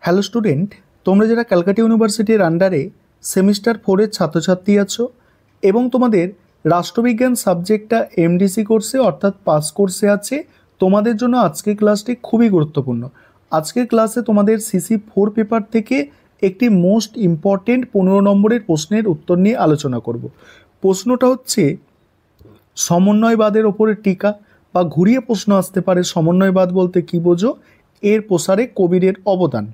Hello student, তোমরা যারা ক্যালকাটা ইউনিভার্সিটির আন্ডারে সেমিস্টার 4-এর ছাত্রছাত্রী আছো এবং তোমাদের রাষ্ট্রবিজ্ঞান সাবজেক্টটা এমডিসি কোর্সে অর্থাৎ পাস কোর্সে আছে, তোমাদের জন্য আজকের ক্লাসটি খুবই গুরুত্বপূর্ণ। আজকের ক্লাসে তোমাদের সিসি 4 পেপার থেকে একটি মোস্ট ইম্পর্টেন্ট 15 নম্বরের প্রশ্নের উত্তর নিয়ে আলোচনা করব। প্রশ্নটা হচ্ছে সমন্বয়বাদের ওপরে টিকা, বা ঘুরিয়ে প্রশ্ন আসতে পারে সমন্বয়বাদ বলতে কী বোঝো, এর প্রসারে কবিরের অবদান।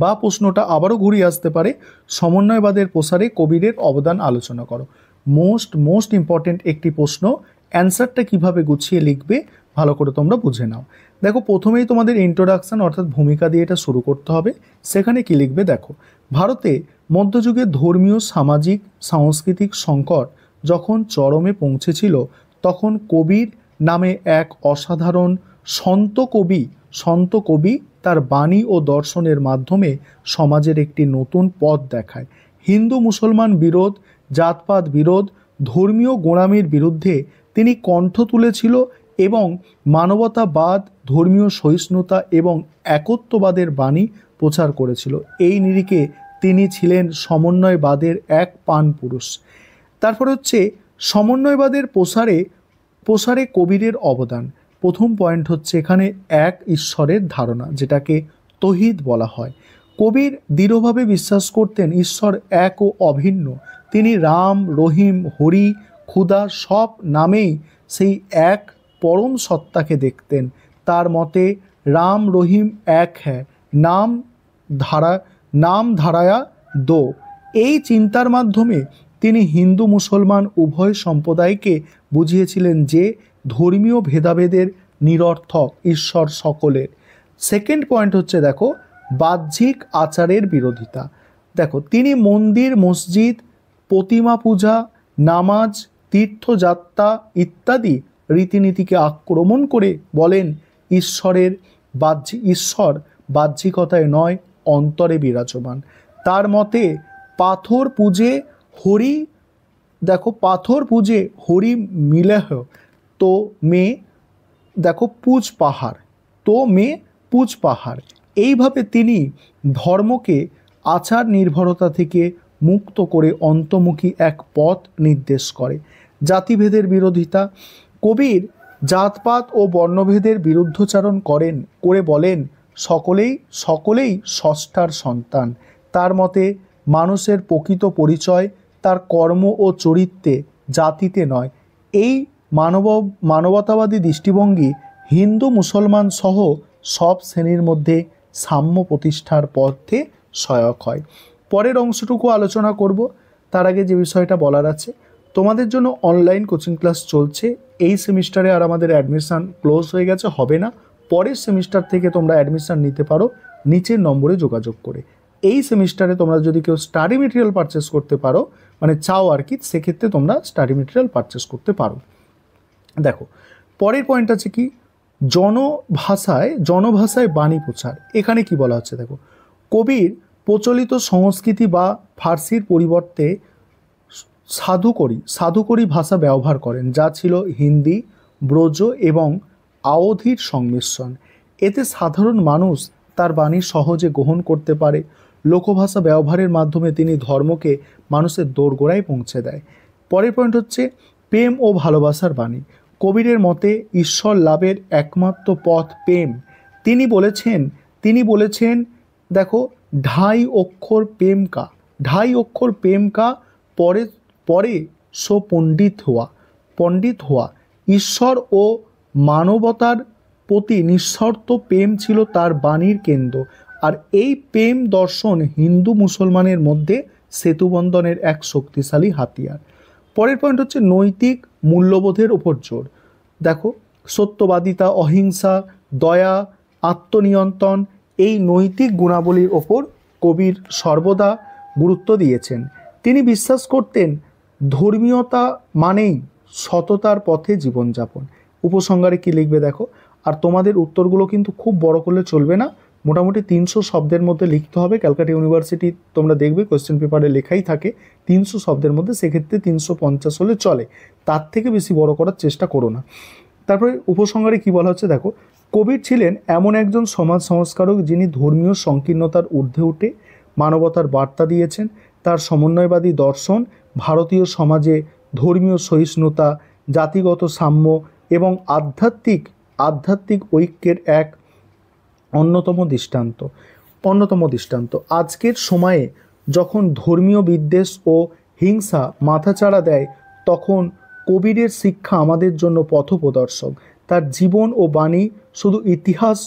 বা প্রশ্নটা আবারও ঘুরিয়ে আসতে পারে সমন্বয়বাদের প্রসারে কবিরের অবদান আলোচনা করো। মোস্ট ইম্পর্টেন্ট একটি প্রশ্ন। অ্যান্সারটা কিভাবে গুছিয়ে লিখবে ভালো করে তোমরা বুঝে নাও। দেখো, প্রথমেই তোমাদের ইন্ট্রোডাকশন অর্থাৎ ভূমিকা দিয়ে এটা শুরু করতে হবে। সেখানে কি লিখবে দেখো, ভারতে মধ্যযুগে ধর্মীয়, সামাজিক, সাংস্কৃতিক সংকট যখন চরমে পৌঁছেছিল, তখন কবির নামে এক অসাধারণ সন্ত কবি তার বাণী ও দর্শনের মাধ্যমে সমাজের একটি নতুন পথ দেখায়। হিন্দু মুসলমান বিরোধ, জাতপাত বিরোধ, ধর্মীয় গোঁড়ামির বিরুদ্ধে তিনি কণ্ঠ তুলেছিল এবং মানবতাবাদ, ধর্মীয় সহিষ্ণুতা এবং একত্ববাদের বাণী প্রচার করেছিল। এই নিরিখে তিনি ছিলেন সমন্বয়বাদের এক পান পুরুষ। তারপর হচ্ছে সমন্বয়বাদের প্রসারে কবিরের অবদান। প্রথম পয়েন্ট হচ্ছে এখানে এক ঈশ্বরের ধারণা, যেটাকে তৌহিদ বলা হয়। কবির দৃঢ়ভাবে বিশ্বাস করতেন ঈশ্বর এক ও অভিন্ন। তিনি রাম, রহিম, হরি, খুদা সব নামেই সেই এক পরম সত্তাকে দেখতেন। তার মতে রাম রহিম এক হ্যাঁ, নাম ধারায়া দো। এই চিন্তার মাধ্যমে তিনি হিন্দু মুসলমান উভয় সম্প্রদায়কে বুঝিয়েছিলেন যে ধর্মীয় ভেদাভেদের নিরর্থক, ঈশ্বর সকলের। সেকেন্ড পয়েন্ট হচ্ছে দেখো, বাহ্যিক আচারের বিরোধিতা। দেখো, তিনি মন্দির, মসজিদ, প্রতিমা পূজা, নামাজ, তীর্থযাত্রা ইত্যাদি রীতিনীতিকে আক্রমণ করে বলেন ঈশ্বর বাহ্যিকতায় নয়, অন্তরে বিরাজমান। তার মতে পাথর পূজে হরি মিলহ তো মে পুজ পাহাড়। এইভাবে তিনি ধর্মকে আচার নির্ভরতা থেকে মুক্ত করে অন্তর্মুখী এক পথ নির্দেশ করে। জাতিভেদের বিরোধিতা। কবির জাতপাত ও বর্ণভেদের বিরুদ্ধচারণ করে বলেন সকলেই স্রষ্টার সন্তান। তার মতে মানুষের প্রকৃত পরিচয় তার কর্ম ও চরিত্রে, জাতিতে নয়। এই মানবতাবাদী দৃষ্টিভঙ্গি হিন্দু মুসলমান সহ সব শ্রেণীর মধ্যে সাম্য প্রতিষ্ঠার পথে সহায়ক হয়। পরের অংশটুকু আলোচনা করব। তার আগে যে বিষয়টা বলার আছে, তোমাদের জন্য অনলাইন কোচিং ক্লাস চলছে। এই সেমিস্টারে আর আমাদের অ্যাডমিশান ক্লোজ হয়ে গেছে, হবে না। পরের সেমিস্টার থেকে তোমরা অ্যাডমিশান নিতে পারো নিচের নম্বরে যোগাযোগ করে। এই সেমিস্টারে তোমরা যদি কেউ স্টাডি মেটেরিয়াল পারচেস করতে পারো, মানে চাও আর কি, সেক্ষেত্রে তোমরা স্টাডি মেটেরিয়াল পারচেস করতে পারো। দেখো, পরের পয়েন্ট আছে কি, জনভাষায় বাণী প্রচার। এখানে কি বলা হচ্ছে দেখো, কবির প্রচলিত সংস্কৃতি বা ফার্সির পরিবর্তে সাধুকরী ভাষা ব্যবহার করেন, যা ছিল হিন্দি, ব্রজ এবং আওধির সংমিশ্রণ। এতে সাধারণ মানুষ তার বাণী সহজে গ্রহণ করতে পারে। লোকভাষা ব্যবহারের মাধ্যমে তিনি ধর্মকে মানুষের দোরগোড়ায় পৌঁছে দেয়। পরের পয়েন্ট হচ্ছে প্রেম ও ভালোবাসার বাণী। কবিরের মতে ঈশ্বর লাভের একমাত্র পথ প্রেম। তিনি বলেছেন দেখো, ঢাই অক্ষর প্রেম কা পরে সো পণ্ডিত হওয়া। ঈশ্বর ও মানবতার প্রতি নিঃশর্ত প্রেম ছিল তার বাণীর কেন্দ্র। আর এই প্রেম দর্শন হিন্দু মুসলমানের মধ্যে সেতুবন্ধনের এক শক্তিশালী হাতিয়ার। পরের পয়েন্ট হচ্ছে নৈতিক মূল্যবোধের উপর জোর। দেখো, সত্যবাদিতা, অহিংসা, দয়া, আত্মনিয়ন্ত্রণ, এই নৈতিক গুণাবলীর ওপর কবির সর্বদা গুরুত্ব দিয়েছেন। তিনি বিশ্বাস করতেন ধর্মীয়তা মানেই সততার পথে জীবনযাপন। উপসংহারে কি লিখবে দেখো, আর তোমাদের উত্তরগুলো কিন্তু খুব বড় করলে চলবে না, মোটামুটি 300 শব্দের মধ্যে লিখতে হবে। ক্যালকাটা ইউনিভার্সিটি তোমরা দেখবে কোয়েশ্চেন পেপারে লেখাই থাকে 300 শব্দের মধ্যে, সেক্ষেত্রে 350 হলে চলে, তার থেকে বেশি বড় করার চেষ্টা করো না। তারপরে উপসংহারে কি বলা হচ্ছে দেখো, কবির ছিলেন এমন একজন সমাজ সংস্কারক যিনি ধর্মীয় সংকীর্ণতার ঊর্ধ্বে উঠে মানবতার বার্তা দিয়েছেন। তার সমন্বয়বাদী দর্শন ভারতীয় সমাজে ধর্মীয় সহিষ্ণুতা, জাতিগত সাম্য এবং আধ্যাত্মিক ঐক্যের এক অন্যতম দৃষ্টান্ত। আজকের সময়ে যখন ধর্মীয় বিদ্বেষ ও হিংসা মাথাচাড়া দেয়, তখন কবিরের শিক্ষা আমাদের জন্য পথপ্রদর্শক। তার জীবন ও বাণী শুধু ইতিহাস